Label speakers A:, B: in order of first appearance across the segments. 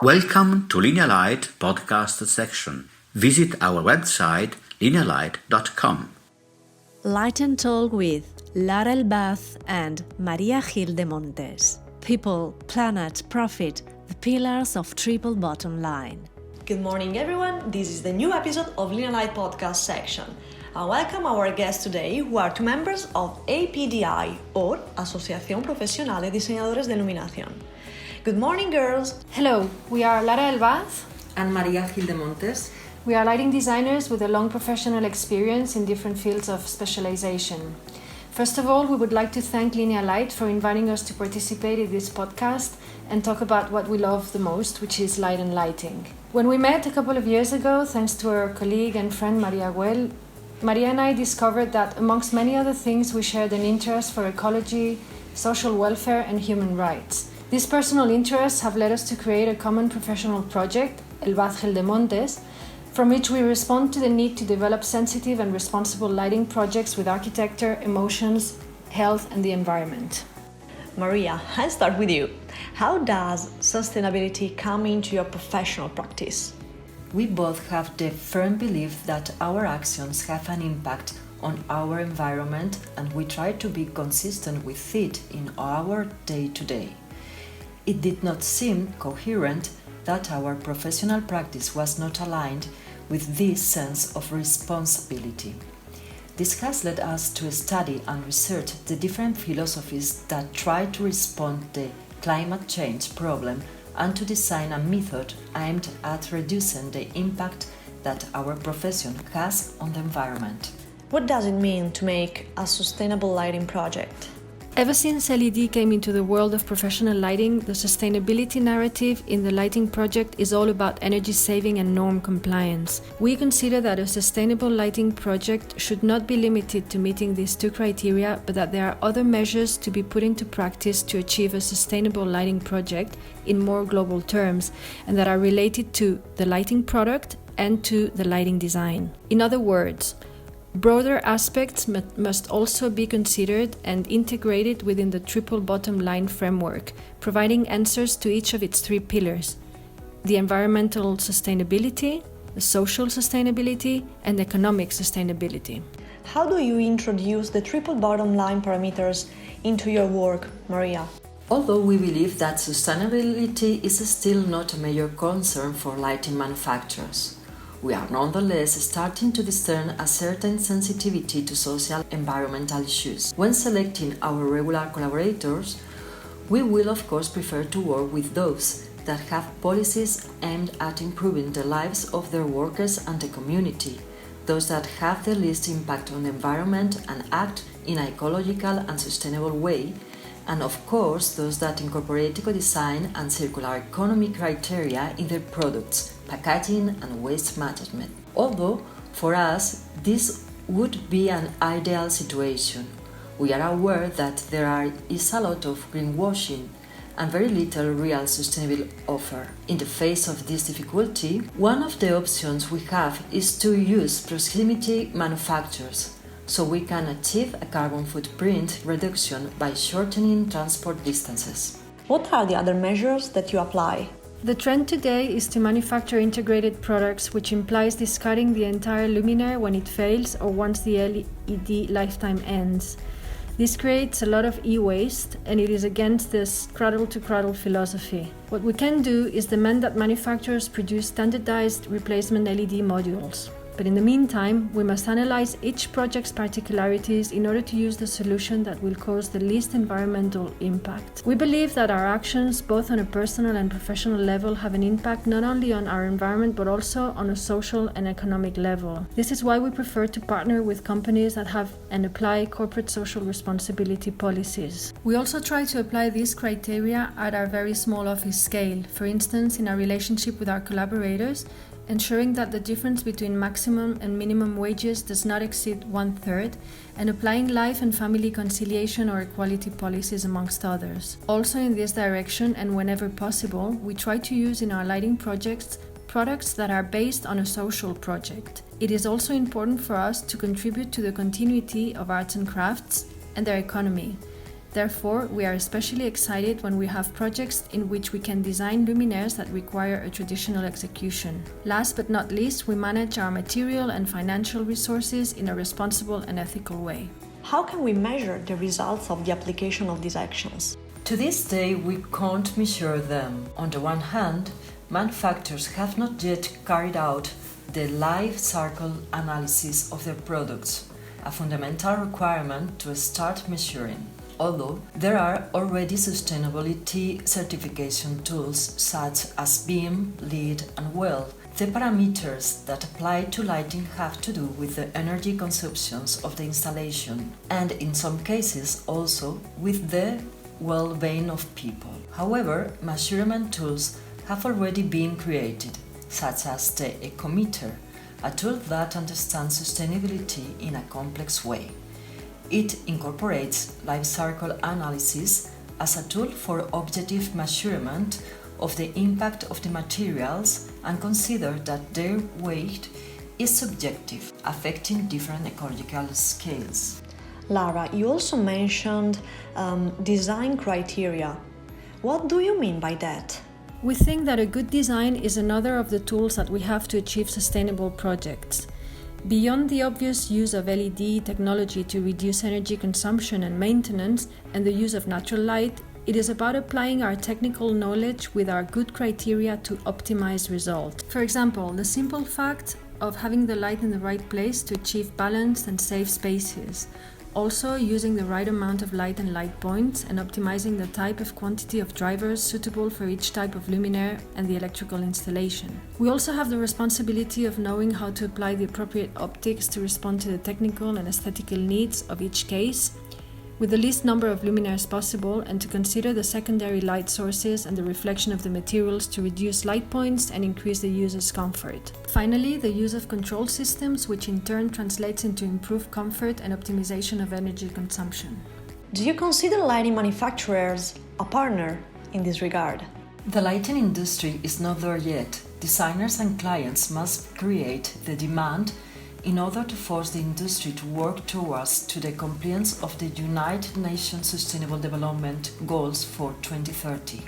A: Welcome to Linear Light podcast section. Visit our website linearlight.com.
B: Light and Talk with Lara Elbaz and Maria Gildemontes. People, planet, profit, the pillars of triple bottom line.
C: Good morning, everyone. This is the new episode of Linear Light podcast section. I welcome our guests today, who are two members of APDI, or Asociación Profesional de Diseñadores de Iluminación. Good morning, girls.
D: Hello, we are Lara Elbaz
E: and Maria Gildemontes.
D: We are lighting designers with a long professional experience in different fields of specialization. First of all, we would like to thank Linear Light for inviting us to participate in this podcast and talk about what we love the most, which is light and lighting. When we met a couple of years ago, thanks to our colleague and friend Maria and I discovered that amongst many other things we shared an interest for ecology, social welfare and human rights. These personal interests have led us to create a common professional project, Elbaz Gildemontes, from which we respond to the need to develop sensitive and responsible lighting projects with architecture, emotions, health and the environment.
C: Maria, I'll start with you. How does sustainability come into your professional practice?
E: We both have the firm belief that our actions have an impact on our environment, and we try to be consistent with it in our day-to-day. It did not seem coherent that our professional practice was not aligned with this sense of responsibility. This has led us to study and research the different philosophies that try to respond to the climate change problem and to design a method aimed at reducing the impact that our profession has on the environment.
C: What does it mean to make a sustainable lighting project?
D: Ever since LED came into the world of professional lighting, the sustainability narrative in the lighting project is all about energy saving and norm compliance. We consider that a sustainable lighting project should not be limited to meeting these two criteria, but that there are other measures to be put into practice to achieve a sustainable lighting project in more global terms, and that are related to the lighting product and to the lighting design. In other words, broader aspects must also be considered and integrated within the triple bottom line framework, providing answers to each of its three pillars: the environmental sustainability, the social sustainability, and economic sustainability.
C: How do you introduce the triple bottom line parameters into your work, Maria?
E: Although we believe that sustainability is still not a major concern for lighting manufacturers, we are nonetheless starting to discern a certain sensitivity to social environmental issues. When selecting our regular collaborators, we will of course prefer to work with those that have policies aimed at improving the lives of their workers and the community, those that have the least impact on the environment and act in an ecological and sustainable way, and of course those that incorporate eco-design and circular economy criteria in their products, packaging and waste management. Although, for us, this would be an ideal situation, we are aware that there is a lot of greenwashing and very little real sustainable offer. In the face of this difficulty, one of the options we have is to use proximity manufacturers, so we can achieve a carbon footprint reduction by shortening transport distances.
C: What are the other measures that you apply?
D: The trend today is to manufacture integrated products, which implies discarding the entire luminaire when it fails or once the LED lifetime ends. This creates a lot of e-waste, and it is against this cradle-to-cradle philosophy. What we can do is demand that manufacturers produce standardized replacement LED modules. But in the meantime, we must analyze each project's particularities in order to use the solution that will cause the least environmental impact. We believe that our actions, both on a personal and professional level, have an impact not only on our environment but also on a social and economic level. This is why we prefer to partner with companies that have and apply corporate social responsibility policies. We also try to apply these criteria at our very small office scale, for instance, in our relationship with our collaborators, ensuring that the difference between maximum and minimum wages does not exceed 1/3, and applying life and family conciliation or equality policies amongst others. Also in this direction, and whenever possible, we try to use in our lighting projects products that are based on a social project. It is also important for us to contribute to the continuity of arts and crafts and their economy. Therefore, we are especially excited when we have projects in which we can design luminaires that require a traditional execution. Last but not least, we manage our material and financial resources in a responsible and ethical way.
C: How can we measure the results of the application of these actions?
E: To this day, we can't measure them. On the one hand, manufacturers have not yet carried out the life cycle analysis of their products, a fundamental requirement to start measuring. Although there are already sustainability certification tools such as BEAM, LEED, and WELL, the parameters that apply to lighting have to do with the energy consumptions of the installation, and in some cases also with the well-being of people. However, measurement tools have already been created, such as the Ecometer, a tool that understands sustainability in a complex way. It incorporates life cycle analysis as a tool for objective measurement of the impact of the materials and consider that their weight is subjective, affecting different ecological scales.
C: Lara, you also mentioned design criteria. What do you mean by that?
D: We think that a good design is another of the tools that we have to achieve sustainable projects. Beyond the obvious use of LED technology to reduce energy consumption and maintenance and the use of natural light, it is about applying our technical knowledge with our good criteria to optimize results. For example, the simple fact of having the light in the right place to achieve balanced and safe spaces. Also, using the right amount of light and light points and optimizing the type of quantity of drivers suitable for each type of luminaire and the electrical installation. We also have the responsibility of knowing how to apply the appropriate optics to respond to the technical and aesthetical needs of each case, with the least number of luminaires possible, and to consider the secondary light sources and the reflection of the materials to reduce light points and increase the user's comfort. Finally, the use of control systems, which in turn translates into improved comfort and optimization of energy consumption.
C: Do you consider lighting manufacturers a partner in this regard?
E: The lighting industry is not there yet. Designers and clients must create the demand in order to force the industry to work towards the compliance of the United Nations Sustainable Development Goals for 2030.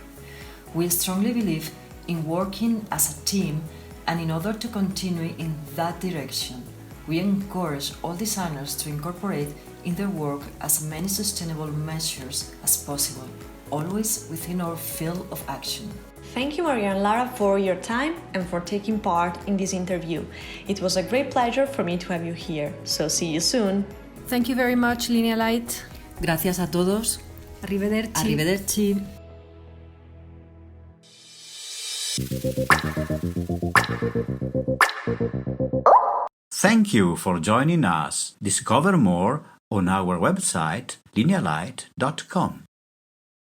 E: We strongly believe in working as a team, and in order to continue in that direction, we encourage all designers to incorporate in their work as many sustainable measures as possible, always within our field of action.
C: Thank you, Maria and Lara, for your time and for taking part in this interview. It was a great pleasure for me to have you here, so see you soon.
D: Thank you very much, Linea Light.
E: Gracias a todos.
D: Arrivederci.
E: Arrivederci.
A: Thank you for joining us. Discover more on our website linealight.com.